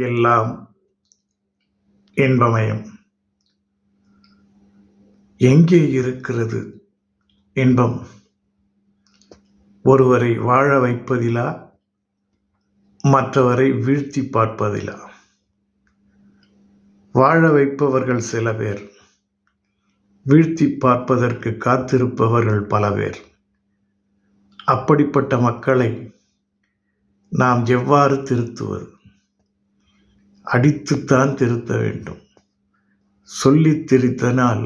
எல்லாம் இன்பமயம். எங்கே இருக்கிறது இன்பம்? ஒருவரை வாழ வைப்பதிலா, மற்றவரை வீழ்த்தி பார்ப்பதிலா? வாழ வைப்பவர்கள் சில பேர், வீழ்த்தி பார்ப்பதற்கு காத்திருப்பவர்கள் பல பேர். அப்படிப்பட்ட மக்களை நாம் எவ்வாறு திருத்துவது? அடித்துத்தான் திருத்த வேண்டும். சொல்லித் திருத்தினால்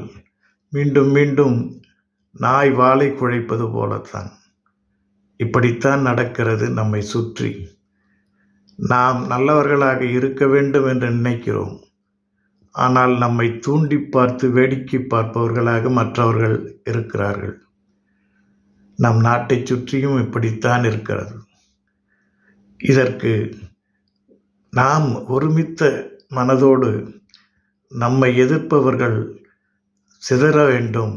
மீண்டும் மீண்டும் நாய் வாலை குழைப்பது போலத்தான். இப்படித்தான் நடக்கிறது நம்மை சுற்றி. நாம் நல்லவர்களாக இருக்க வேண்டும் என்று நினைக்கிறோம். ஆனால் நம்மை தூண்டி பார்த்து வேடிக்கை பார்ப்பவர்களாக மற்றவர்கள் இருக்கிறார்கள். நம் நாட்டை சுற்றியும் இப்படித்தான் இருக்கிறது. இதற்கு நாம் ஒருமித்த மனதோடு நம்மை எதிர்ப்பவர்கள் சிதற வேண்டும்,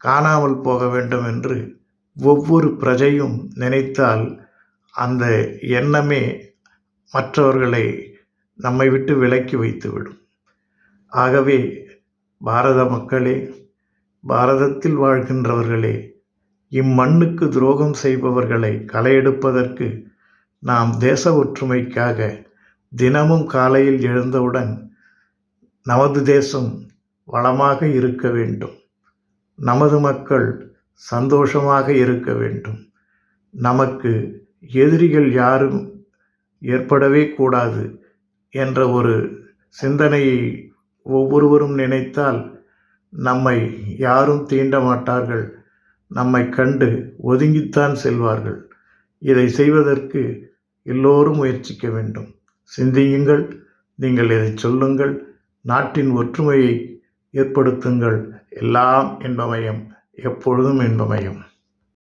காணாமல் போக வேண்டும் என்று ஒவ்வொரு பிரஜையும் நினைத்தால் அந்த எண்ணமே மற்றவர்களை நம்மை விட்டு விலக்கி வைத்துவிடும். ஆகவே பாரத மக்களே, பாரதத்தில் வாழ்கின்றவர்களே, இம்மண்ணுக்கு துரோகம் செய்பவர்களை களையெடுப்பதற்கு நாம் தேச ஒற்றுமைக்காக தினமும் காலையில் எழுந்தவுடன் நமது தேசம் வளமாக இருக்க வேண்டும், நமது மக்கள் சந்தோஷமாக இருக்க வேண்டும், நமக்கு எதிரிகள் யாரும் ஏற்படவே கூடாது என்ற ஒரு சிந்தனையை ஒவ்வொருவரும் நினைத்தால் நம்மை யாரும் தீண்ட மாட்டார்கள். நம்மை கண்டு ஒதுங்கித்தான் செல்வார்கள். இதை செய்வதற்கு எல்லோரும் முயற்சிக்க வேண்டும். சிந்தியுங்கள், நீங்கள் இதை சொல்லுங்கள், நாட்டின் ஒற்றுமையை ஏற்படுத்துங்கள். எல்லாம் இன்பமயம், எப்பொழுதும் இன்பமயம்.